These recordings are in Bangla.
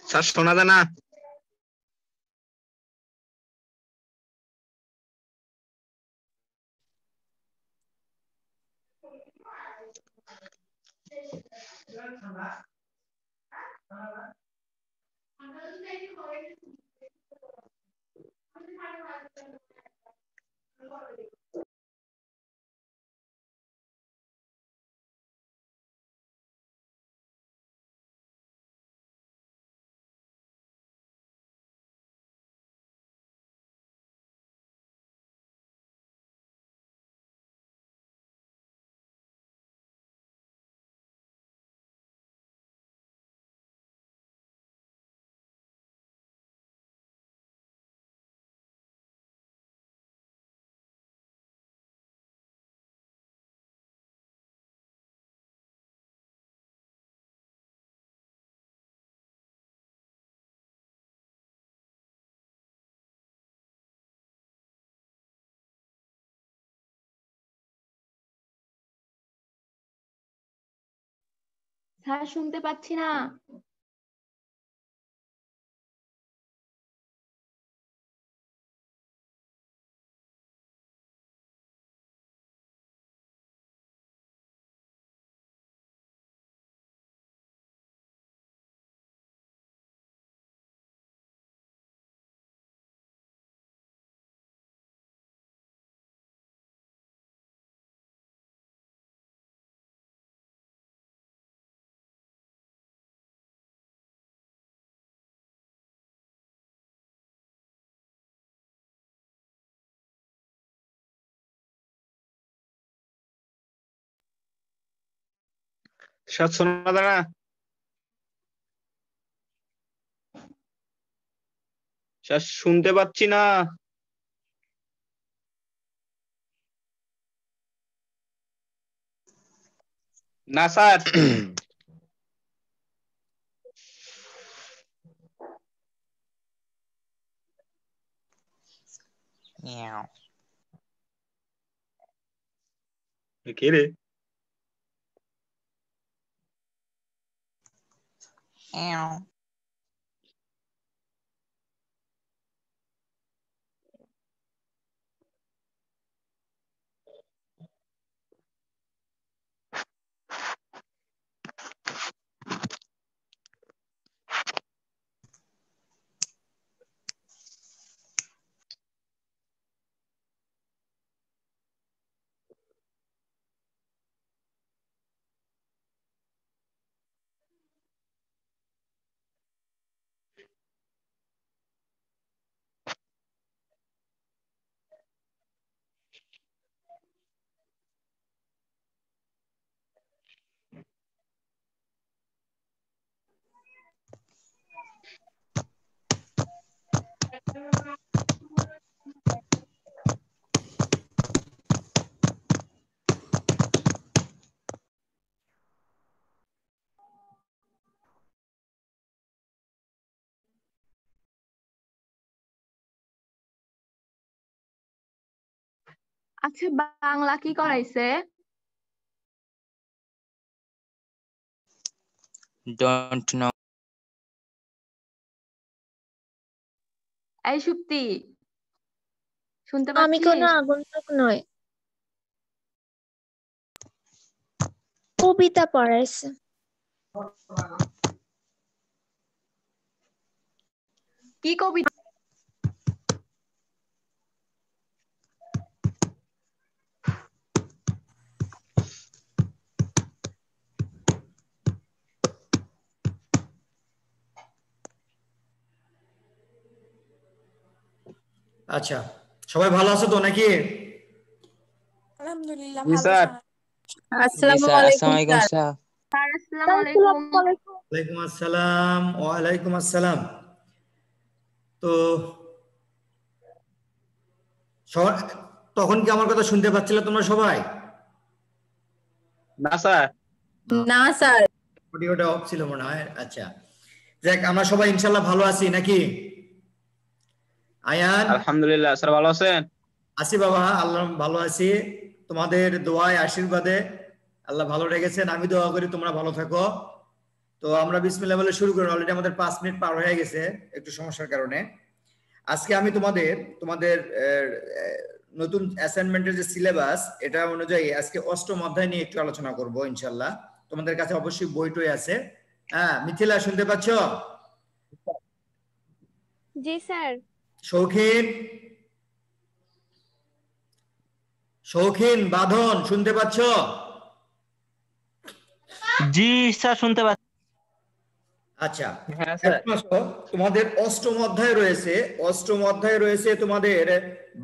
স্যার শোনা যায় না? স্যার শুনতে পাচ্ছি না। স্যার শোনা যায় না? স্যার শুনতে পাচ্ছি না। না স্যার। কে রে? আচ্ছা, বাংলা কি করাইছে? Don't know. এই সুপ্তি, শুনতে আমি কোনো পাচ্ছিস? আগন্তুক নই। কবিতা পড়াইছে। কি কবিতা? আচ্ছা, সবাই ভালো আছো তো নাকি? আলহামদুলিল্লাহ জি ভালো স্যার। স্যার। জি আসসালামু স্যার, আলাইকুম আসসালামু আলাইকুম স্যার। স্যার। স্যার আসসালামু আলাইকুম। ওয়ালাইকুম আসসালাম। ওয়ালাইকুম আসসালাম। তো তখন কি আমার কথা শুনতে পাচ্ছিলে তোমরা সবাই? না স্যার। না স্যার। অডিওটা অফ ছিল মনে হয়। আচ্ছা, দেখ আমরা সবাই ইনশাল্লাহ ভালো আছি নাকি? আয়ান? আলহামদুলিল্লাহ স্যার, ভালো আছেন? আছি বাবা, আল্লাহ ভালো আছি। তোমাদের দোয়ায় আশীর্বাদে আল্লাহ ভালো রেখেছেন। আমি দোয়া করি তোমরা ভালো থাকো। তো আমরা বিসমিল্লাহ বলে শুরু করি। অলরেডি আমাদের 5 মিনিট পার হয়ে গেছে একটু সমস্যার কারণে। আজকে আমি তোমাদের নতুন অ্যাসাইনমেন্টের যে সিলেবাস এটা অনুযায়ী আজকে 8ম অধ্যায় নিয়ে একটু আলোচনা করব ইনশাআল্লাহ। তোমাদের কাছে অবশ্যই বইটই আছে। হ্যাঁ, মিথিলা শুনতে পাচ্ছ? জি স্যার। শৌখিন, শৌখিন, বাঁধন শুনতে পাচ্ছ? জি স্যার, শুনতে পাচ্ছি। আচ্ছা, হ্যাঁ স্যার। এখন আসো, তোমাদের 8ম অধ্যায় রয়েছে তোমাদের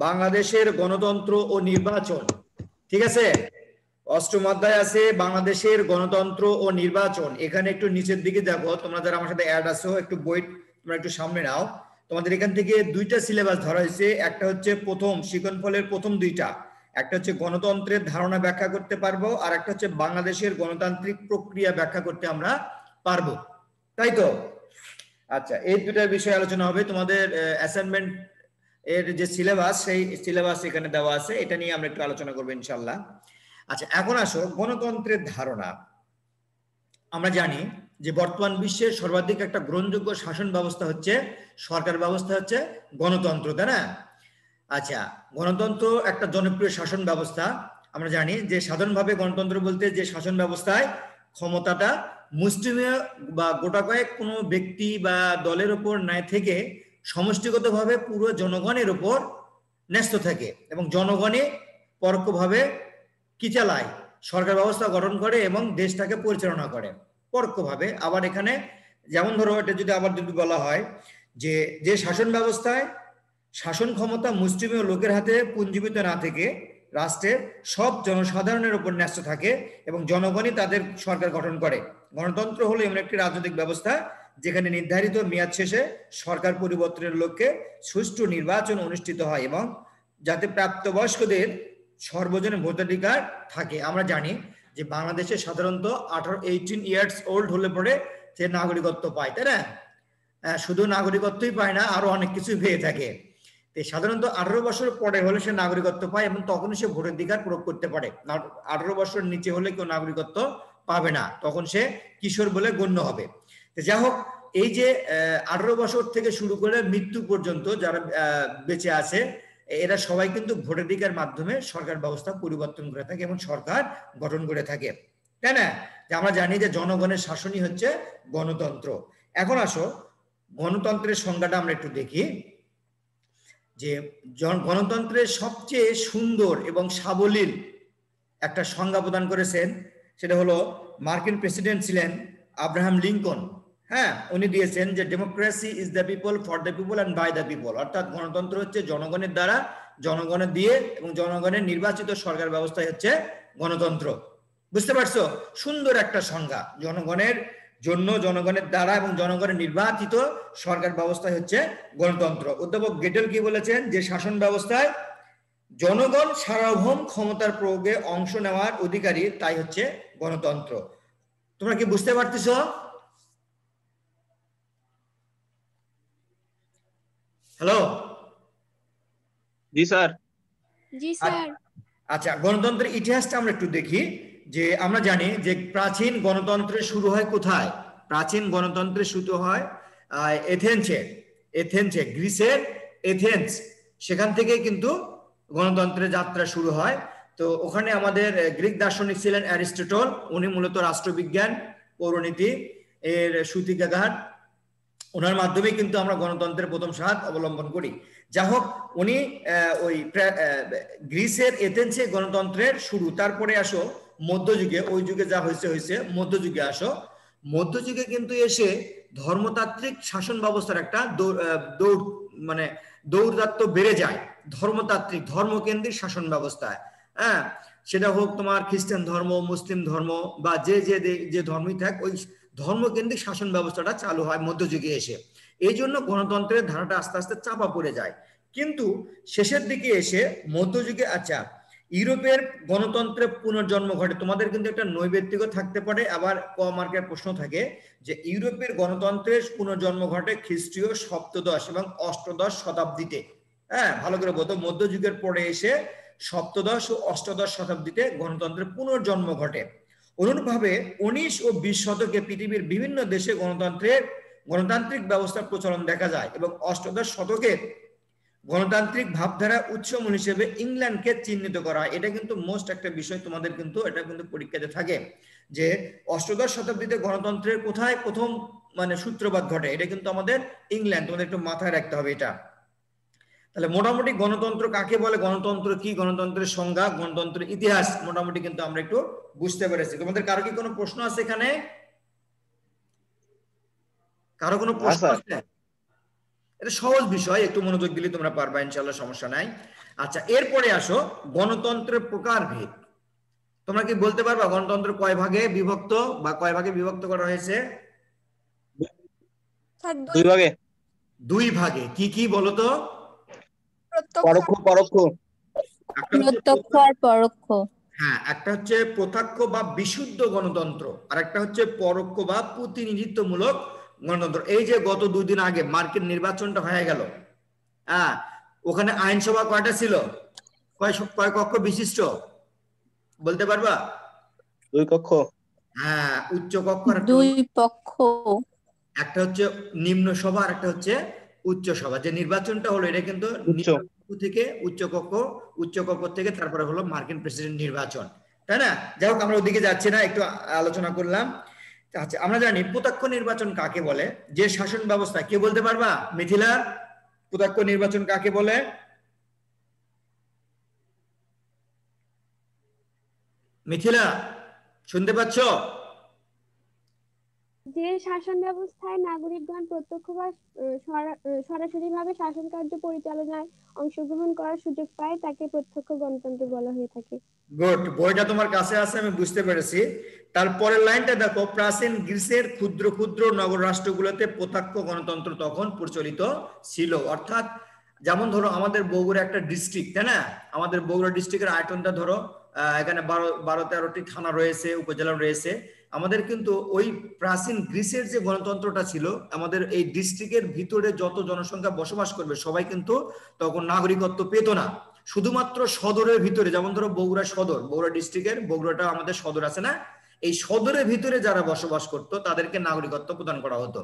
বাংলাদেশের গণতন্ত্র ও নির্বাচন। ঠিক আছে, 8ম অধ্যায় আছে বাংলাদেশের গণতন্ত্র ও নির্বাচন। এখানে একটু নিচের দিকে দেখো, তোমরা যারা আমার সাথে অ্যাড আছো একটু বই তোমরা একটু সামনে নাও। তোমাদের এখান থেকে 2টা সিলেবাস ধরা হয়েছে। একটা হচ্ছে প্রথম শিকনফলের প্রথম 2টা, একটা হচ্ছে গণতন্ত্রের ধারণা ব্যাখ্যা করতে পারবো, আর একটা হচ্ছে বাংলাদেশের গণতান্ত্রিক প্রক্রিয়া ব্যাখ্যা করতে আমরা পারবো, তাই তো? আচ্ছা, এই 2টার বিষয়ে আলোচনা হবে। তোমাদের অ্যাসাইনমেন্ট এর যে সিলেবাস, সেই সিলেবাস এখানে দেওয়া আছে, এটা নিয়ে আমরা একটু আলোচনা করবো ইনশাআল্লাহ। আচ্ছা, এখন আসো গণতন্ত্রের ধারণা। আমরা জানি যে বর্তমান বিশ্বের সর্বাধিক একটা গ্রহণযোগ্য শাসন ব্যবস্থা হচ্ছে, সরকার ব্যবস্থা হচ্ছে গণতন্ত্র, তাই না? আচ্ছা, গণতন্ত্র একটা জনপ্রিয় শাসন ব্যবস্থা। আমরা জানি যে সাধারণভাবে গণতন্ত্র বলতে যে শাসন ব্যবস্থায় ক্ষমতাটা মুষ্টিমেয় বা গোটা কয়েক কোনো ব্যক্তি বা দলের উপর ন্যায় থেকে সমষ্টিগতভাবে পুরো জনগণের উপর ন্যস্ত থাকে এবং জনগণে পরোক্ষভাবে কি চালায়, সরকার ব্যবস্থা গঠন করে এবং দেশটাকে পরিচালনা করে পরোক্ষভাবে। আবার এখানে যেমন ধরো, এটা যদি আবার যদি বলা হয় যে যে শাসন ব্যবস্থায় শাসন ক্ষমতা মুষ্টিমেয় লোকের হাতে পুঞ্জীভূত না থেকে রাষ্ট্রের সব জনসাধারণের উপর ন্যস্ত থাকে এবং জনগণই তাদের সরকার গঠন করে। গণতন্ত্র হলো এমন একটি রাজনৈতিক ব্যবস্থা যেখানে নির্ধারিত মেয়াদ শেষে সরকার পরিবর্তনের লক্ষ্যে সুষ্ঠু নির্বাচন অনুষ্ঠিত হয় এবং যাতে প্রাপ্তবয়স্কদের সর্বজনীন ভোটাধিকার থাকে। আমরা জানি যে বাংলাদেশে সাধারণত 18 ইয়ার্স ওল্ড হলে পরে সে নাগরিকত্ব পায়, তাই না? শুধু নাগরিকত্বই পায় না, আরো অনেক কিছু পেয়ে থাকে। সাধারণত 18 বছর পরে হলে সে নাগরিকত্ব পায় এবং তখনই সে ভোটাধিকার প্রয়োগ করতে পারে। 18 বছর নিচে হলে কেউ নাগরিকত্ব পাবে না, তখন সে কিশোর বলে গণ্য হবে। যাই হোক, এই যে 18 বছর থেকে শুরু করে মৃত্যু পর্যন্ত যারা বেঁচে আছে, এরা সবাই কিন্তু ভোটাধিকার মাধ্যমে সরকার ব্যবস্থা পরিবর্তন করে থাকে এবং সরকার গঠন করে থাকে, তাই না? যে আমরা জানি যে জনগণের শাসনই হচ্ছে গণতন্ত্র। এখন আসো গণতন্ত্রের সংজ্ঞাটা আমরা একটু দেখি। যে গণতন্ত্রের সবচেয়ে সুন্দর এবং সাবলীল একটা সংজ্ঞা প্রদান করেছেন, সেটা হলো মার্কিন প্রেসিডেন্ট ছিলেন আব্রাহাম লিঙ্কন। হ্যাঁ, উনি দিয়েছেন যে democracy is the people, for the people and by the people. অর্থাৎ গণতন্ত্র হচ্ছে জনগণের দ্বারা, জনগণের দিয়ে এবং জনগণের নির্বাচিত সরকার ব্যবস্থাই হচ্ছে গণতন্ত্র। বুঝতে পারছো? সুন্দর একটা সংজ্ঞা। জনগণের জন্য, জনগণের দ্বারা এবং জনগণের নির্বাচিত সরকার ব্যবস্থায় হচ্ছে গণতন্ত্র। অধ্যাপক গেটেল কি বলেছেন? যে শাসন ব্যবস্থায় জনগণ সার্বভৌম ক্ষমতার প্রয়োগে অংশ নেওয়ার অধিকারী, তাই হচ্ছে গণতন্ত্র। তোমরা কি বুঝতে পারতেছ? হ্যালো? জি স্যার। জি স্যার। আচ্ছা, গণতন্ত্রের ইতিহাসটা আমরা একটু দেখি। যে আমরা জানি যে প্রাচীন গণতন্ত্রের শুরু হয় কোথায়? প্রাচীন গণতন্ত্রের শুরু হয় এথেন্সে, গ্রিসের এথেন্স। সেখান থেকে কিন্তু গণতন্ত্রের যাত্রা শুরু হয়। তো ওখানে আমাদের গ্রিক দার্শনিক ছিলেন অ্যারিস্টটল। উনি মূলত রাষ্ট্রবিজ্ঞান, পৌরনীতি এর সূতিকাগার, ওনার মাধ্যমে কিন্তু আমরা গণতন্ত্রের প্রথম স্বাদ অবলম্বন করি। যা হোক, উনি ওই গ্রিসের এথেন্সে গণতন্ত্রের শুরু। তারপরে আসো মধ্যযুগে, ওই যুগে যা হয়েছে মধ্যযুগে আসো। মধ্যযুগে কিন্তু এসে ধর্মতাত্ত্বিক শাসন ব্যবস্থার একটা দৌড় মানে দৌরাত্ম্য বেড়ে যায় ধর্মতাত্ত্বিক ধর্মকেন্দ্রিক শাসন ব্যবস্থায়। হ্যাঁ, সেটা হোক তোমার খ্রিস্টান ধর্ম, মুসলিম ধর্ম বা যে ধর্মই থাক, ওই ধর্মকেন্দ্রিক শাসন ব্যবস্থাটা চালু হয় মধ্যযুগে এসে। এই জন্য গণতন্ত্রের ধারাটা আস্তে আস্তে চাপা পড়ে যায়। কিন্তু শেষের দিকে এসে মধ্যযুগে ইউরোপের গণতন্ত্রের পুনর্জন্ম ঘটে। তোমাদের কিন্তু একটা নৈবেদ্যিক থাকতে পারে, আবার ক মার্কের প্রশ্ন থাকে যে ইউরোপের গণতন্ত্রের পুনর্জন্ম ঘটে খ্রিস্টীয় সপ্তদশ এবং অষ্টদশ শতাব্দীতে। হ্যাঁ, ভালো করে বলতো, মধ্যযুগের পরে এসে সপ্তদশ ও অষ্টদশ শতাব্দীতে গণতন্ত্রের পুনর্জন্ম ঘটে। অনুরূপভাবে 19 ও 20 শতকে পৃথিবীর বিভিন্ন দেশে গণতান্ত্রিক ব্যবস্থার প্রচলন দেখা যায় এবং অষ্টদশ শতকে গণতান্ত্রিক ভাবধারা উৎসমূল হিসেবে ইংল্যান্ডকে চিহ্নিত করা হয়। এটা কিন্তু মোস্ট একটা বিষয়, তোমাদের কিন্তু এটা কিন্তু পরীক্ষাতে থাকে যে অষ্টদশ শতাব্দীতে গণতন্ত্রের কোথায় প্রথম সূত্রপাত ঘটে। এটা কিন্তু আমাদের ইংল্যান্ড, তোমাদের একটু মাথায় রাখতে হবে এটা। তাহলে মোটামুটি গণতন্ত্র কাকে বলে, গণতন্ত্র কি, গণতন্ত্রের সংজ্ঞা, গণতন্ত্রের ইতিহাস মোটামুটি কিন্তু আমরা একটু বুঝতে পেরেছি। তোমাদের কারো কি কোনো প্রশ্ন আছে এখানে? কারো কোনো প্রশ্ন আছে? এটা সহজ বিষয়, একটু মনোযোগ দিলে তোমরা পারবা ইনশাআল্লাহ, সমস্যা নাই। আচ্ছা, এরপরে আসো গণতন্ত্রের প্রকারভেদ। তোমরা কি বলতে পারবা গণতন্ত্র কয় ভাগে বিভক্ত বা কয় ভাগে বিভক্ত করা হয়েছে? 2 ভাগে। 2 ভাগে। কি কি বলো তো? পরোক্ষ পরোক্ষ। প্রত্যক্ষ আর পরোক্ষ। হ্যাঁ, একটা হচ্ছে প্রত্যক্ষ বা বিশুদ্ধ গণতন্ত্র, আর একটা হচ্ছে পরোক্ষ বা প্রতিনিধিত্বমূলক গণতন্ত্র। এই যে গত 2 দিন আগে মার্কিন নির্বাচনটা হয়ে গেল, হ্যাঁ, ওখানে আইনসভা কয়টা ছিল, কয় কক্ষ বিশিষ্ট বলতে পারবা? 2 কক্ষ। হ্যাঁ, উচ্চ কক্ষ আর 2 পক্ষ। একটা হচ্ছে নিম্ন সভা আর একটা হচ্ছে উচ্চ সভা। যে নির্বাচনটা হলো এটা কিন্তু থেকে উচ্চ কক্ষ থেকে তারপরে হলো মার্কিন প্রেসিডেন্ট নির্বাচন, তাই না? যাই হোক, আমরা ওদিকে যাচ্ছি না, একটু আলোচনা করলাম। আচ্ছা, আমরা জানি প্রত্যক্ষ নির্বাচন কাকে বলে, যে শাসন ব্যবস্থা, কে বলতে পারবা মিথিলা প্রত্যক্ষ নির্বাচন কাকে বলে? মিথিলা শুনতে পাচ্ছ? যে শাসন ব্যবস্থায় নাগরিকগণ প্রত্যক্ষ বা সরাসরিভাবে শাসন কার্য পরিচালনায় অংশগ্রহণ করার সুযোগ পায় তাকে প্রত্যক্ষ গণতন্ত্র বলা হয়ে থাকে। গুড, বইটা তোমার কাছে আছে, আমি বুঝতে পেরেছি। তারপরের লাইনটা দেখো, প্রাচীন গ্রিসের ক্ষুদ্র ক্ষুদ্র নগর রাষ্ট্রগুলোতে প্রত্যক্ষ গণতন্ত্র তখন প্রচলিত ছিল। অর্থাৎ যেমন ধরো আমাদের বগুড়া একটা ডিস্ট্রিক্ট, তাই না? আমাদের বগুড়া ডিস্ট্রিক্টের আয়তনটা ধরো এখানে 12-13টি থানা রয়েছে, উপজেলা রয়েছে। আমাদের কিন্তু ওই প্রাচীন গ্রিসের যে গণতন্ত্রটা ছিল, আমাদের এই ডিস্ট্রিক্টের ভিতরে যত জনসংখ্যা বসবাস করবে সবাই কিন্তু তখন নাগরিকত্ব পেত না। শুধুমাত্র সদরের ভিতরে, যেমন ধরো বগুড়া সদর, বগুড়া ডিস্ট্রিক্টের বগুড়াটা আমাদের সদর আছে না, এই সদরের ভিতরে যারা বসবাস করতো তাদেরকে নাগরিকত্ব প্রদান করা হতো,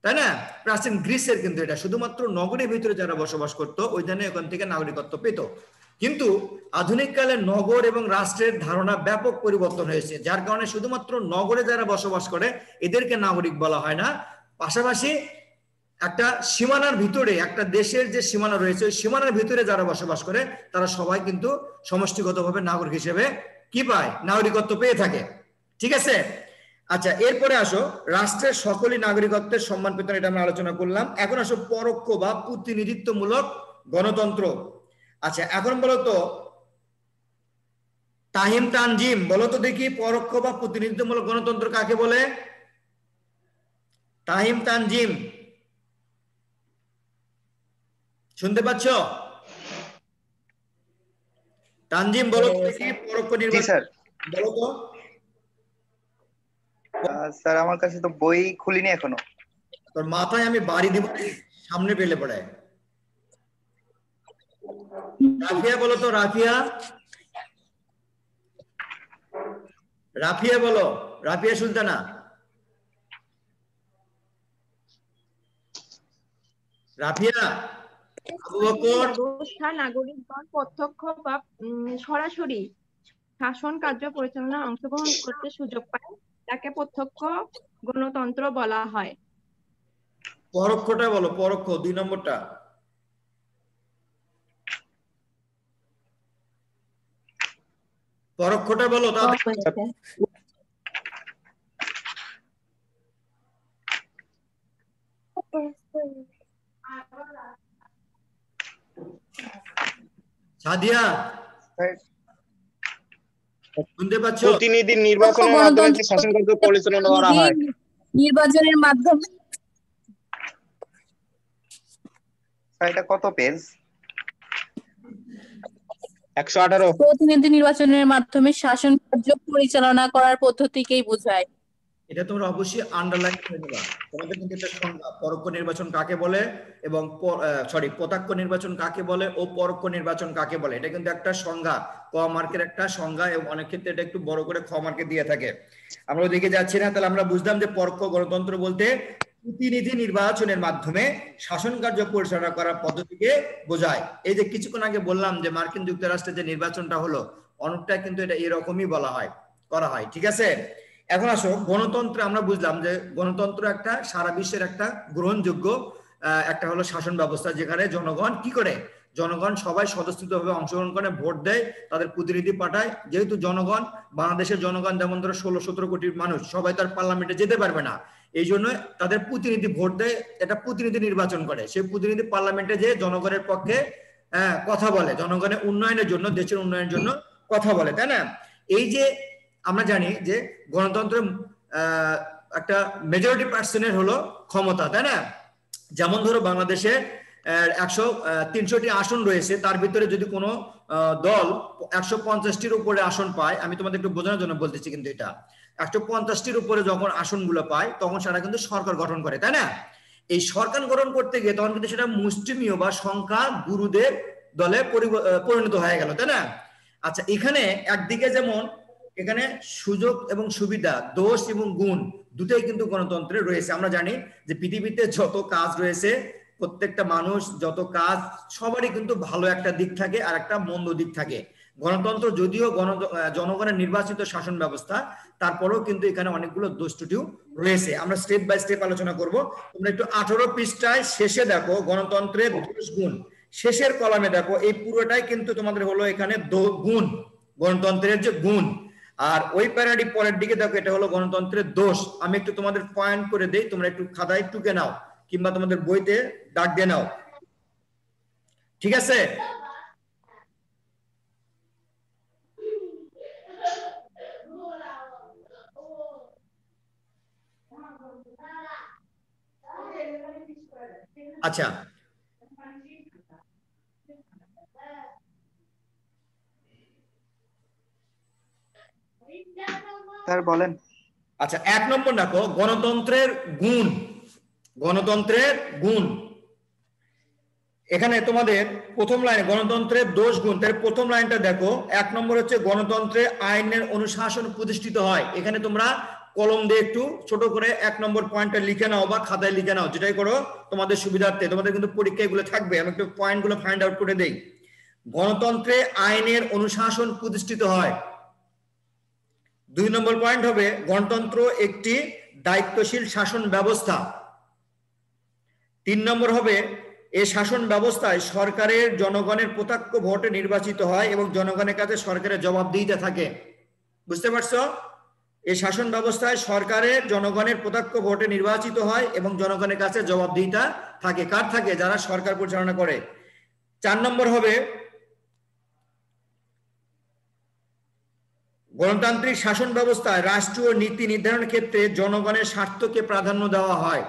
তাই না? প্রাচীন গ্রিসের কিন্তু এটা শুধুমাত্র নগরের ভিতরে যারা বসবাস করতো ওইখানে ওখান থেকে নাগরিকত্ব পেত। কিন্তু আধুনিক কালে নগর এবং রাষ্ট্রের ধারণা ব্যাপক পরিবর্তন হয়েছে, যার কারণে শুধুমাত্র নগরে যারা বসবাস করে এদেরকে নাগরিক বলা হয় না। পাশাপাশি একটা সীমানার ভিতরে, একটা দেশের যে সীমানা রয়েছে ওই সীমানার ভিতরে যারা বসবাস করে তারা সবাই কিন্তু সমষ্টিগতভাবে নাগরিক হিসেবে কি পায়, নাগরিকত্ব পেয়ে থাকে। ঠিক আছে? আচ্ছা, এরপরে আসো রাষ্ট্রের সকলই নাগরিকত্বের সম্মান পেতেন, এটা আমরা আলোচনা করলাম। এখন আসো পরোক্ষ বা প্রতিনিধিত্বমূলক গণতন্ত্র। আচ্ছা, এখন বলো তো তাহিম তানজিম, বলো তো দেখি পরোক্ষ বা প্রতিনিধিত্বমূলক গণতন্ত্র কাকে বলে? তাহিম তানজিম শুনতে পাচ্ছ? তানজিম বলো তো দেখি পরোক্ষ নির্বাচন বলো তো। স্যার আমার কাছে তো বই খুলিনি এখনো। তোর মাথায় আমি বাড়ি দিব সামনে পেলে পড়ে। রাফিয়া বলো তো, রাফিয়া, রাফিয়া বলো, রাফিয়া সুলতানা। রাফিয়া, আবু বকর। ব্যবস্থা নাগরিকগণ প্রত্যক্ষ বা সরাসরি শাসন কার্য পরিচালনায় অংশগ্রহণ করতে সুযোগ পায় তাকে প্রত্যক্ষ গণতন্ত্র বলা হয়। পরোক্ষটা বলো, পরোক্ষ 2 নম্বরটা। পরোক্ষটা বলো তাহলে। সাদিয়া শুনতে পাচ্ছ? প্রতিনিধি নির্বাচনের মাধ্যমে যে শাসন কার্য পরিচালনা করা হয়। নির্বাচনের মাধ্যমে এটা কত পেজ? 118। প্রতিনিধি নির্বাচনের মাধ্যমে শাসন কার্য পরিচালনা করার পদ্ধতিকেই বোঝায়। এটা তোমরা অবশ্যই আন্ডারলাইন করে নেবা। তোমাদের কিন্তু এটা সংজ্ঞা, পরোক্ষ নির্বাচন কাকে বলে এবং প্রত্যক্ষ নির্বাচন কাকে বলে ও পরোক্ষ নির্বাচন কাকে বলে, এটা কিন্তু একটা সংজ্ঞা, ক মার্কের একটা সংজ্ঞা, এবং অনেক ক্ষেত্রে এটা একটু বড় করে খ মার্কে দিয়ে থাকে। আমরা ওদিকে যাচ্ছি না। তাহলে আমরা বুঝলাম যে পরোক্ষ গণতন্ত্র বলতে প্রতিনিধি নির্বাচনের মাধ্যমে শাসন কার্য পরিচালনা করার পদ্ধতিকে বোঝায়। এই যে কিছুক্ষণ আগে বললাম যে মার্কিন যুক্তরাষ্ট্রে যে নির্বাচনটা হলো, অনেকটা কিন্তু এটা এরকমই বলা হয়, করা হয়। ঠিক আছে, এখন আসো গণতন্ত্র। আমরা বুঝলাম যে গণতন্ত্র একটা সারা বিশ্বের একটা গ্রহণযোগ্য একটা হলো শাসন ব্যবস্থা, যেখানে জনগণ কি করে, জনগণ সবাই স্বতঃস্ফূর্তভাবে অংশগ্রহণ করে, ভোট দেয়, তাদের প্রতিনিধি পাঠায়। যেহেতু জনগণ, বাংলাদেশের জনগণ যেমন ধরো 16-17 কোটি মানুষ, সবাই তার পার্লামেন্টে যেতে পারবে না, এই জন্য তাদের প্রতিনিধি ভোট দেয়, এটা প্রতিনিধি নির্বাচন করে। সেই প্রতিনিধি পার্লামেন্টে যে জনগণের পক্ষে কথা বলে, জনগণের উন্নয়নের জন্য, দেশের উন্নয়নের জন্য কথা বলে, তাই না? এই যে আমরা জানি যে গণতন্ত্রের একটা মেজরিটি পার্সনের হলো ক্ষমতা, তাই না? যেমন ধরো বাংলাদেশে 163টি আসন রয়েছে, তার ভিতরে যদি কোনো দল 150টির উপরে আসন পায়, আমি তোমাদের একটু বোঝানোর জন্য বলতেছি, কিন্তু এটা 150টির উপরে যখন আসনগুলো পায় তখন সেটা কিন্তু সরকার গঠন করে, তাই না? এই সরকার গঠন করতে গিয়ে তখন কিন্তু সেটা মুষ্টিমেয় বা সংখ্যা গুরুদের দলে পরিণত হয়ে গেল, তাই না? আচ্ছা, এখানে একদিকে যেমন এখানে সুযোগ এবং সুবিধা, দোষ এবং গুণ দুটোই কিন্তু গণতন্ত্রে রয়েছে। আমরা জানি যে পৃথিবীতে যত কাজ রয়েছে, প্রত্যেকটা মানুষ যত কাজ, সবারই কিন্তু ভালো একটা দিক থাকে আর একটা মন্দ দিক থাকে। গণতন্ত্র যদিও জনগণের নির্বাচিত শাসন ব্যবস্থা, তারপরেও কিন্তু এখানে অনেকগুলো দোষ ত্রুটিও রয়েছে। আমরা স্টেপ বাই স্টেপ আলোচনা করব। তোমরা একটু 18 পৃষ্ঠায় শেষে দেখো গণতন্ত্রের দোষ গুণ, শেষের কলামে দেখো, এই পুরোটাই কিন্তু তোমাদের হলো এখানে গুণ, গণতন্ত্রের যে গুণ। আর ওই প্যারাডি পরের দিকে দেখো, এটা হলো গণতন্ত্রের দোষ। আমি একটু তোমাদের পয়েন্ট করে দেই, তোমরা একটু খাতায় টুকে নাও কিংবা তোমাদের বইতে দাগ দিয়ে নাও, ঠিক আছে? আচ্ছা, স্যার বলেন। আচ্ছা, 1 নম্বর দেখো গণতন্ত্রের গুণ। গণতন্ত্রের গুণ, এখানে তোমাদের প্রথম লাইনে গণতন্ত্রের দোষ গুণ, তার প্রথম লাইনটা দেখো। 1 নম্বর হচ্ছে গণতন্ত্রে আইনের অনুশাসন প্রতিষ্ঠিত হয়। এখানে তোমরা কলম দিয়ে একটু ছোট করে 1 নম্বর পয়েন্টটা লিখে নাও বা খাতায় লিখে নাও, যেটাই করো তোমাদের সুবিধার্থে। তোমাদের কিন্তু পরীক্ষায় এগুলো থাকবে, আমি একটু পয়েন্টগুলো ফাইন্ড আউট করে দেই। গণতন্ত্রে আইনের অনুশাসন প্রতিষ্ঠিত হয়। 2 নম্বর পয়েন্ট হবে গণতন্ত্র একটি দায়িত্বশীল শাসন ব্যবস্থা। 3 নম্বর হবে এই শাসন ব্যবস্থায় সরকারের জনগণের প্রত্যক্ষ ভোটে নির্বাচিত হয় এবং জনগণের কাছে সরকারের জবাবদিহিতা থাকে। বুঝতে পারছো? এই শাসন ব্যবস্থায় সরকারের জনগণের প্রত্যক্ষ ভোটে নির্বাচিত হয় এবং জনগণের কাছে জবাবদিহিতা থাকে। কার থাকে? যারা সরকার পরিচালনা করে। 4 নম্বর হবে গণতান্ত্রিক শাসন ব্যবস্থায় রাষ্ট্রীয় নীতি নির্ধারণের ক্ষেত্রে জনগণের স্বার্থকে প্রাধান্য দেওয়া হয়।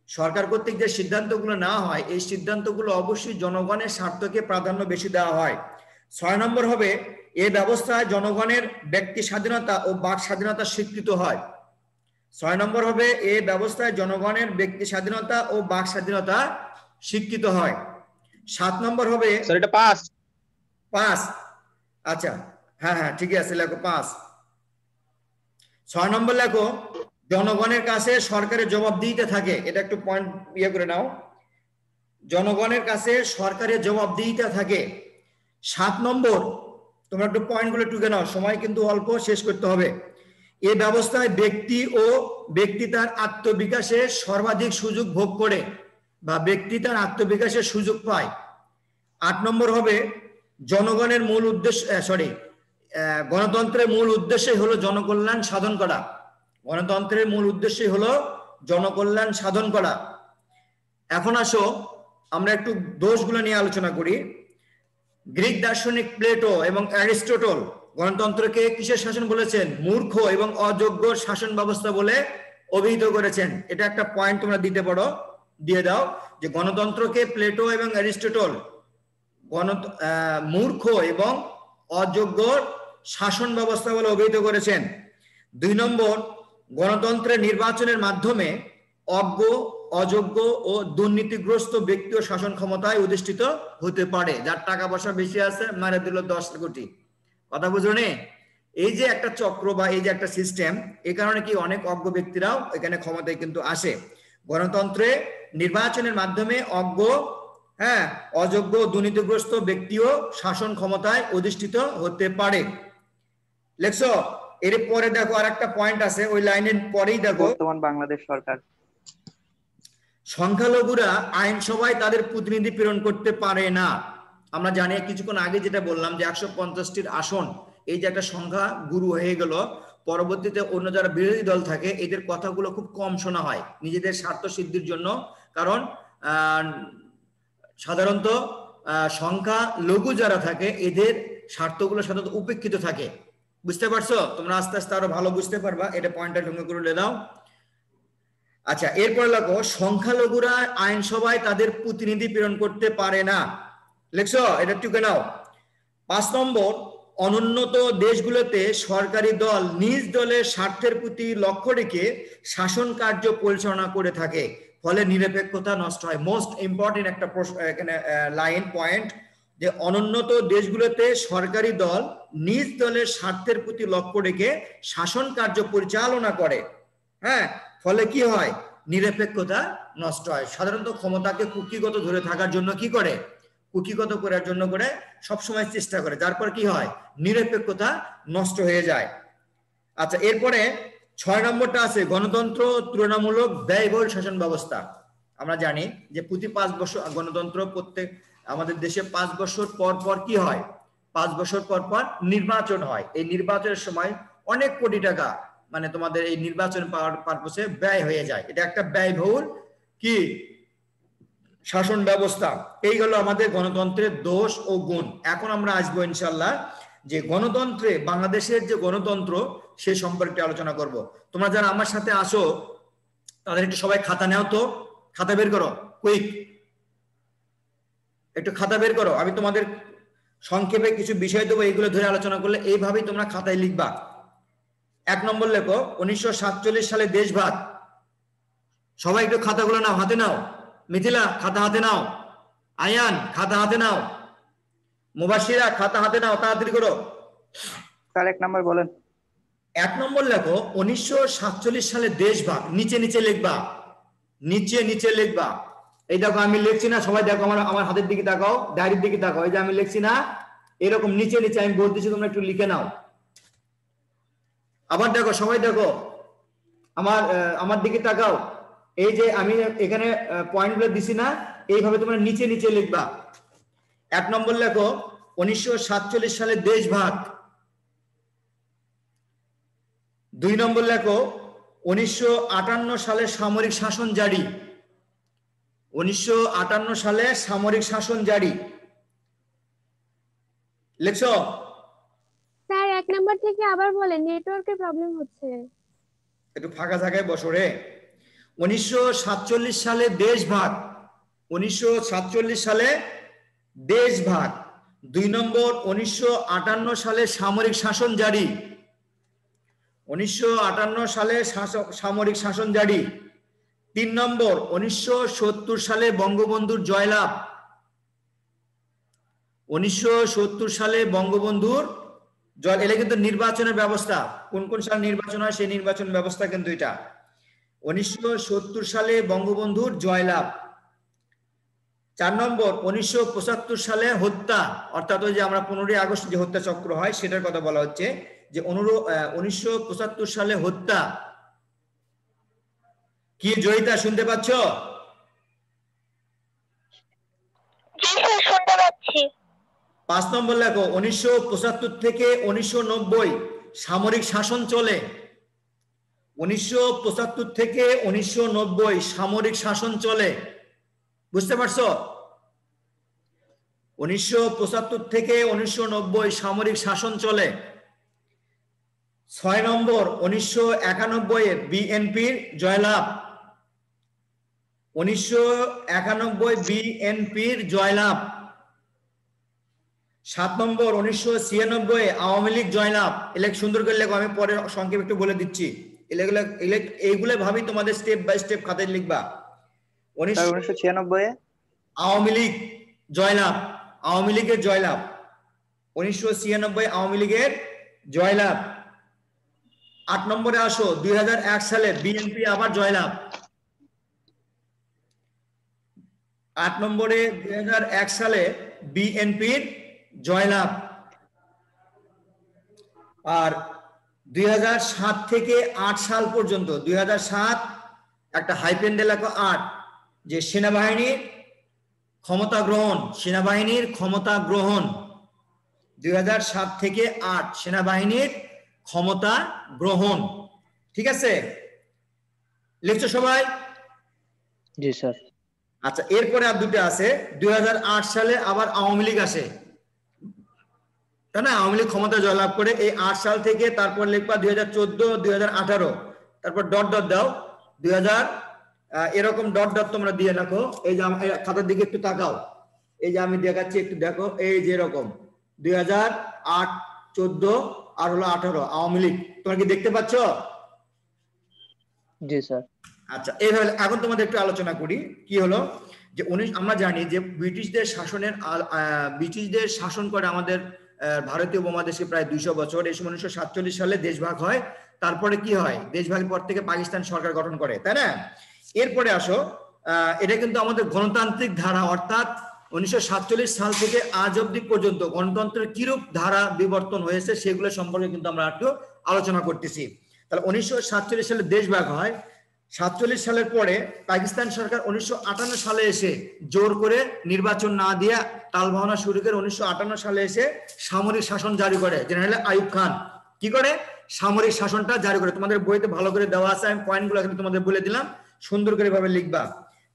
সরকার কর্তৃক যে সিদ্ধান্তগুলো নেওয়া হয়, এই সিদ্ধান্তগুলো অবশ্যই জনগণের স্বার্থকে প্রাধান্য বেশি দেওয়া হয়। 6 নম্বর হবে এই ব্যবস্থায় জনগণের ব্যক্তি স্বাধীনতা ও বাক স্বাধীনতা স্বীকৃত হয়। 6 নম্বর হবে এই ব্যবস্থায় জনগণের ব্যক্তি স্বাধীনতা ও বাক স্বাধীনতা স্বীকৃত হয়। 7 নম্বর হবে, স্যার এটা 5। আচ্ছা, হ্যাঁ ঠিক আছে, লেখো 5। 6 নম্বর লেখো জনগণের কাছে সরকারের জবাবদিহিতা থাকে। এটা একটু পয়েন্ট ইয়ে করে নাও, জনগণের কাছে সরকারের জবাবদিহিতা থাকে। 7 নম্বর তোমরা একটু পয়েন্টগুলো টুকে নাও, সময় কিন্তু অল্প, শেষ করতে হবে। এই ব্যবস্থায় ব্যক্তি তার আত্মবিকাশে সর্বাধিক সুযোগ ভোগ করে বা ব্যক্তি তার আত্মবিকাশের সুযোগ পায়। 8 নম্বর হবে জনগণের মূল উদ্দেশ্য, গণতন্ত্রের মূল উদ্দেশ্যই হলো জনকল্যাণ সাধন করা। গণতন্ত্রের মূল উদ্দেশ্যই হলো জনকল্যাণ সাধন করা। এখন আসো আমরা একটু দোষগুলো নিয়ে আলোচনা করি। গ্রিক দার্শনিক প্লেটো এবং অ্যারিস্টটল গণতন্ত্রকে কিসের শাসন বলেছেন? মূর্খ এবং অযোগ্য শাসন ব্যবস্থা বলে অভিহিত করেছেন। এটা একটা পয়েন্ট তোমরা দিয়ে দাও যে গণতন্ত্রকে প্লেটো এবং অ্যারিস্টটল মূর্খ এবং অযোগ্য শাসন ব্যবস্থা বলে অভিহিত করেছেন। 2 নম্বর, গণতন্ত্রের নির্বাচনের মাধ্যমে অজ্ঞ, অযোগ্য ও দুর্নীতিগ্রস্ত ব্যক্তি ও শাসন ক্ষমতায় অধিষ্ঠিত হতে পারে। যার টাকা পয়সা বেশি আছে মারে দিল 10 কোটি। কথা বুঝো নে? এই যে একটা চক্র বা এই যে একটা সিস্টেম, এই কারণে কি অনেক অজ্ঞ ব্যক্তিরাও এখানে ক্ষমতায় কিন্তু আসে। গণতন্ত্রে নির্বাচনের মাধ্যমে অজ্ঞ, অযোগ্য, দুর্নীতিগ্রস্ত ব্যক্তিও শাসন ক্ষমতায় অধিষ্ঠিত হতে পারে। লেখছো? এর পরে দেখো আর একটা পয়েন্ট আছে, ওই লাইনের পরেই দেখো, বর্তমান বাংলাদেশ সরকার সংখ্যালঘুরা আইনসভায় তাদের প্রতিনিধি প্রেরণ করতে পারে না। আমরা জানি কিছুক্ষণ আগে যেটা বললাম যে 150টির আসন, এই যে একটা সংখ্যা গুরু হয়ে গেল, পরবর্তীতে অন্য যারা বিরোধী দল থাকে এদের কথাগুলো খুব কম শোনা হয় নিজেদের স্বার্থ সিদ্ধির জন্য। কারণ সাধারণত সংখ্যা লঘু যারা থাকে এদের স্বার্থগুলো সাধারণত উপেক্ষিত থাকে। বুঝতে পারছো? তোমরা আস্তে আস্তে আরো ভালো বুঝতে পারবা। এটা পয়েন্টটা ঢুকে করে দাও। আচ্ছা, এরপর লেখো সংখ্যালঘুরা আইনসভায় তাদের প্রতিনিধি প্রেরণ করতে পারে না। লেখছো? এটা টুকে নাও। 5 নম্বর, অনুন্নত দেশগুলোতে সরকারি দল নিজ দলের স্বার্থের প্রতি লক্ষ্য রেখে শাসন কার্য পরিচালনা করে থাকে, ফলে নিরপেক্ষতা নষ্ট হয়। মোস্ট ইম্পর্টেন্ট একটা এখানে লাইন পয়েন্ট, যে অনুন্নত দেশগুলোতে সরকারি দল নিজ দলের স্বার্থের প্রতি লক্ষ্য রেখে শাসন কার্য পরিচালনা করে, ফলে কি হয়? নিরপেক্ষতা নষ্ট হয়। সাধারণত ক্ষমতাকে কুক্ষিগত ধরে থাকার জন্য কি করে? কুক্ষিগত করার জন্য করে সবসময় চেষ্টা করে, যারপর কি হয়? নিরপেক্ষতা নষ্ট হয়ে যায়। আচ্ছা, এরপরে 6 নম্বরটা আছে গণতন্ত্র তুলনামূলক ব্যয়বহুল শাসন ব্যবস্থা। আমরা জানি যে প্রতি 5 বছর গণতন্ত্র, প্রত্যেক আমাদের দেশে 5 বছর পর পর কি হয়? 5 বছর পর পর নির্বাচন হয়। এই নির্বাচনের সময় অনেক কোটি টাকা মানে তোমাদের এই নির্বাচন পাওয়ার পারপোসে ব্যয় হয়ে যায়। এটা একটা ব্যয়বহুল কি শাসন ব্যবস্থা। এই হলো আমাদের গণতন্ত্রের দোষ ও গুণ। এখন আমরা আসবো ইনশাল্লাহ যে গণতন্ত্রে, বাংলাদেশের যে গণতন্ত্র সে সম্পর্কে আলোচনা করব। তোমরা যারা আমার সাথে আসো তাদের একটু সবাই খাতা নাও তো, খাতা বের করো, কুইক একটু খাতা বের করো। আমি তোমাদের সংক্ষেপে কিছু বিষয় দেবো, এইগুলো ধরে আলোচনা করলে এইভাবেই তোমরা খাতায় লিখবা। 1 নম্বর লেখো 1947 সালে দেশভাগ। সবাই একটু খাতাগুলো নাও, হাতে নাও। মিথিলা খাতা হাতে নাও, আয়ান খাতা হাতে নাও, মুবাশিরা খাতা হাতে নাও, তাড়াতাড়ি করো। স্যার 1 নম্বর বলেন। 1 নম্বর লেখো 1947 সালে দেশভাগ। নিচে নিচে লিখবা, নিচে নিচে লিখবা। এই দেখো আমি লিখছি না, সবাই দেখো আমার হাতের দিকে তাকাও, ডায়েরির দিকে তাকাও। এই যে আমি লিখছি না, এরকম নিচে নিচে আমি বলতেছি, তোমরা একটু লিখে নাও। আবার দেখো, সবাই দেখো, আমার দিকে তাকাও। এই যে আমি এখানে পয়েন্টগুলো দিছি না, এইভাবে তোমরা নিচে নিচে লিখবা। 1 নম্বর লেখো 1947 সালে দেশভাগ। 2 নম্বর লেখো 1958 সালে সামরিক শাসন জারি। 1958 সালে সামরিক শাসন জারি। লিখছো? স্যার 1 নম্বর থেকে আবার বলেন, নেটওয়ার্কের প্রবলেম হচ্ছে। একটু ফাঁকা জায়গায় বসো রে। 1947 সালে দেশভাগ। 1947 সালে দেশভাগ। 2 নম্বর 1958 সালে সামরিক শাসন জারি। 1958 সালে সামরিক শাসন জারি। 3 নম্বর 1970 সালে বঙ্গবন্ধুর জয়লাভ। 1970 সালে বঙ্গবন্ধুর জয়, এটা কিন্তু নির্বাচনের ব্যবস্থা। কোন কোন সালে নির্বাচন হয় সেই নির্বাচন ব্যবস্থা কিন্তু এটা। 1970 সালে বঙ্গবন্ধুর জয়লাভ। 4 নম্বর 1975 সালে হত্যা, অর্থাৎ ওই যে আমরা 15ই আগস্ট যে হত্যা চক্র হয় সেটার কথা বলা হচ্ছে, যে 1975 সালে হত্যা। কি জয়িতা শুনতে পাচ্ছ? শুনতে পাচ্ছি। 5 নম্বর লেখো 1975 থেকে 1990 সামরিক শাসন চলে। 1975 থেকে 1990 সামরিক শাসন চলে। বুঝতে পারছো? 1975 থেকে 1990 সামরিক শাসন চলে। 6 নম্বর 1991 বিএনপির জয়লাভ। 1991 বিএনপির জয়লাভ। 7 নম্বর 1996 আওয়ামী লীগ জয়লাভ। এগুলো সুন্দর করে লেখো, আমি পরে সংক্ষেপ একটু বলে দিচ্ছি। এইগুলো ভাবি তোমাদের স্টেপ বাই স্টেপ খাতায় লিখবা। 1996 আওয়ামী লীগ জয়লাভ, আওয়ামী লীগের জয়লাভ। 1996 আওয়ামী লীগের জয়লাভ। 8 নম্বরে আসো 2001 সালে বিএনপি আবার জয়লাভ। 8 নম্বরে 2001 সালে বিএনপির জয়লাভ। আর 2007 থেকে 8 সাল পর্যন্ত, 2007 একটা হাইপেন দিয়ে লেখো 8, যে সেনাবাহিনীর ক্ষমতা গ্রহণ, সেনাবাহিনীর ক্ষমতা গ্রহণ 2007 থেকে 8 সেনাবাহিনীর ক্ষমতা গ্রহণ। ঠিক আছে, লিখছো সবাই? জি স্যার। আচ্ছা, এরপরে আর দুটো আছে। 2008 সালে আবার আওয়ামী লীগ আসে, তাই না? আওয়ামী লীগ ক্ষমতা জয়লাভ করে। এই 8 সাল থেকে তারপর লিখবা 2014, 2018, তারপর ডট ডট দাও 2000, এরকম ডট ডট তোমরা দিয়ে রাখো। এই যে খাতার দিকে একটু তাকাও, এই যে আমি দেখাচ্ছি, একটু দেখো, এই যে এরকম 2008, 14 আর হলো 18 আওয়ামী লীগ। তোমরা কি দেখতে পাচ্ছ? জি স্যার। আচ্ছা, এইভাবে এখন তোমাদের একটু আলোচনা করি। কি হলো যে আমরা জানি যে ব্রিটিশদের শাসন করে আমাদের ভারতীয় উপমহাদেশে প্রায় 200 বছর। এই সময় 1947 সালে দেশভাগ হয়। তারপরে কি হয়, দেশভাগের পর থেকে পাকিস্তান সরকার গঠন করে, তাই না? এরপরে আসো, এটা কিন্তু আমাদের গণতান্ত্রিক ধারা, অর্থাৎ 1947 সাল থেকে আজ অব্দি পর্যন্ত গণতন্ত্রের কিরূপ ধারা বিবর্তন হয়েছে সেগুলো সম্পর্কে কিন্তু আমরা একটু আলোচনা করতেছি। তাহলে 1947 সালে দেশভাগ হয়। 47 সালের পরে পাকিস্তান সরকার 1958 সালে এসে জোর করে নির্বাচন না দিয়ে তালবাহানা শুরু করে 1958 সালে এসে সামরিক শাসন জারি করে। জেনারেল আইয়ুব খান কি করে সামরিক শাসনটা জারি করে। তোমাদের বইতে ভালো করে দেওয়া আছে, আমি পয়েন্টগুলো এখানে তোমাদের বলে দিলাম, সুন্দর করে ভাবে লিখবা।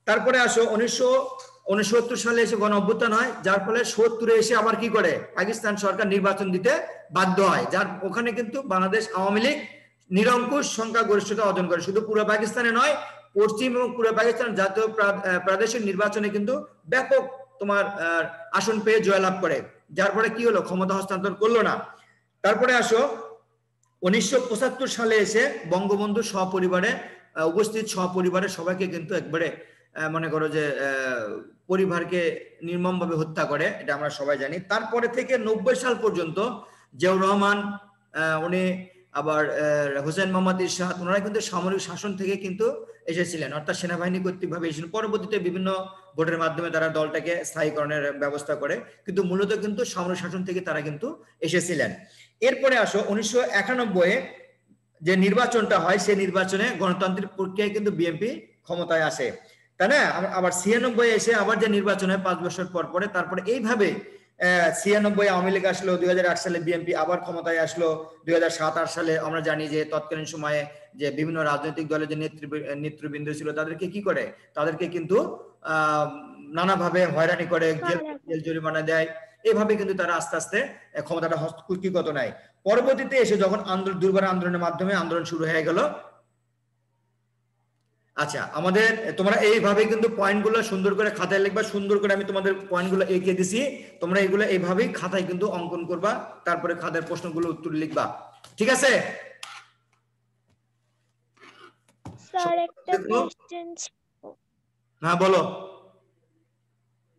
তারপরে আসো 1969 সালে এসে গণ অভ্যুত্থান হয়, যার ফলে 70-এ এসে আবার কি করে পাকিস্তান সরকার নির্বাচন দিতে বাধ্য হয়, যার ওখানে কিন্তু বাংলাদেশ আওয়ামী লীগ নিরঙ্কুশ সংখ্যাগরিষ্ঠতা অর্জন করে। শুধু পূর্ব পাকিস্তানে নয়, পশ্চিম এবং পূর্ব পাকিস্তান জাতীয় প্রাদেশিক নির্বাচনে কিন্তু ব্যাপক তোমার আসন পেয়ে জয়লাভ করে, যার ফলে কি হলো, ক্ষমতা হস্তান্তর করলো না। তারপরে আসো 1975 সালে এসে বঙ্গবন্ধু সপরিবারে উপস্থিত, সপরিবারে সবাইকে কিন্তু একবারে মনে করো যে পরিবারকে নির্মমভাবে হত্যা করে, এটা আমরা সবাই জানি। তারপরে থেকে 90 সাল পর্যন্ত জিয়াউর রহমান, উনি আবার হোসেন মোহাম্মদ ইরশাদ, ওনারা কিন্তু সামরিক শাসন থেকে কিন্তু এসেছিলেন, অর্থাৎ সেনাবাহিনী কর্তৃক ভাবে এসেছিলেন। পরবর্তীতে বিভিন্ন ভোটের মাধ্যমে তারা দলটাকে স্থায়ীকরণের ব্যবস্থা করে, কিন্তু মূলত কিন্তু সামরিক শাসন থেকে তারা কিন্তু এসেছিলেন। এরপরে আসো 1991-এ যে নির্বাচনটা হয়, সেই নির্বাচনে গণতান্ত্রিক প্রক্রিয়ায় কিন্তু বিএনপি ক্ষমতায় আসে, তাই না? আবার 96-এ এসে আবার যে নির্বাচন হয় 5 বছর পর পরে, তারপরে এইভাবে 96 আওয়ামী লীগ আসলো, 2008 সালে বিএনপি আবার ক্ষমতায় আসলো। 2007-8 সালে আমরা জানি যে তৎকালীন সময়ে যে বিভিন্ন রাজনৈতিক দলের যে নেতৃবৃন্দ ছিল তাদেরকে কি করে, তাদেরকে কিন্তু নানাভাবে হয়রানি করে, জেল জরিমানা দেয়। এভাবে কিন্তু তারা আস্তে আস্তে ক্ষমতাটা হস্তকুক্ষিগত নেয়। পরবর্তীতে এসে যখন দুর্বার আন্দোলনের মাধ্যমে আন্দোলন শুরু হয়ে গেল। আচ্ছা, আমাদের তোমরা এইভাবে কিন্তু পয়েন্টগুলো সুন্দর করে খাতায় লিখবা, সুন্দর করে আমি তোমাদের পয়েন্টগুলো এঁকে দিছি, তোমরা এগুলো এইভাবেই খাতায় কিন্তু অঙ্কন করবা, তারপরে খাতার প্রশ্নগুলো উত্তর লিখবা, ঠিক আছে? স্যার একটা কোশ্চেন, হ্যাঁ বলো।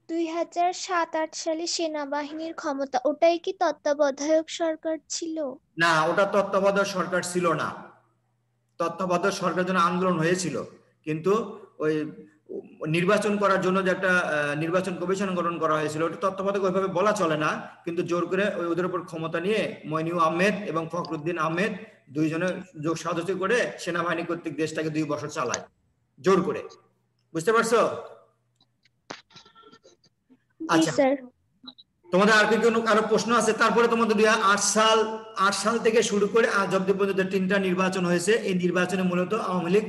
2007-8 সালে সেনাবাহিনীর ক্ষমতা, ওটাই কি তত্ত্বাবধায়ক সরকার ছিল? না, ওটা তত্ত্বাবধায়ক সরকার ছিল না। তত্ত্বাবধায়ক সরকারের জন্য আন্দোলন হয়েছিল, কিন্তু ওই নির্বাচন করার জন্য যে একটা নির্বাচন কমিশন গঠন করা হয়েছিল, ওটা তত্ত্বাবধায়ক ওইভাবে বলা চলে না, কিন্তু জোর করে ওদের উপর ক্ষমতা নিয়ে মইনুল আহমেদ এবং ফখরুদ্দিন আহমেদ দুইজনে যোগ সাজসি করে সেনাবাহিনী কর্তৃক দেশটাকে 2 বছর চালায় জোর করে, বুঝতে পারছো? আচ্ছা, তোমাদের আর কি কোনো কারো প্রশ্ন আছে? তারপরে তোমাদের 2008 সাল থেকে শুরু করে আজ অব্দি পর্যন্ত 3টা নির্বাচন হয়েছে। এই নির্বাচনে মূলত আওয়ামী লীগ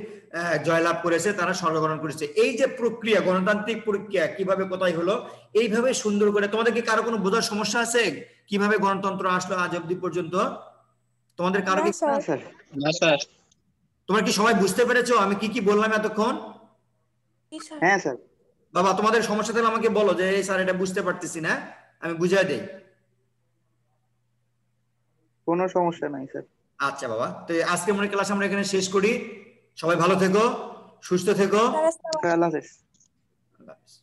জয়লাভ করেছে, তারা সরকার গঠন করেছে। এই যে প্রক্রিয়া, গণতান্ত্রিক প্রক্রিয়া কিভাবে কোথায় হলো, এইভাবে সুন্দর করে, তোমাদের কি কারো কোনো বোঝার সমস্যা আছে কিভাবে গণতন্ত্র আসলো আজ অব্দি পর্যন্ত? তোমাদের কারো কি? না স্যার। না স্যার। তোমরা কি সবাই বুঝতে পেরেছো আমি কি কি বললাম এতক্ষণ? হ্যাঁ স্যার। বাবা তোমাদের সমস্যা থাকলে আমাকে বলো যে এই স্যার এটা বুঝতে পারতেছি না, আমি বুঝিয়ে দেই। কোনো সমস্যা নাই স্যার। আচ্ছা বাবা, তো আজকে মনে ক্লাস আমরা এখানে শেষ করি। সবাই ভালো থেকো, সুস্থ থেকো। আল্লাহ হাফেজ। আল্লাহ হাফেজ।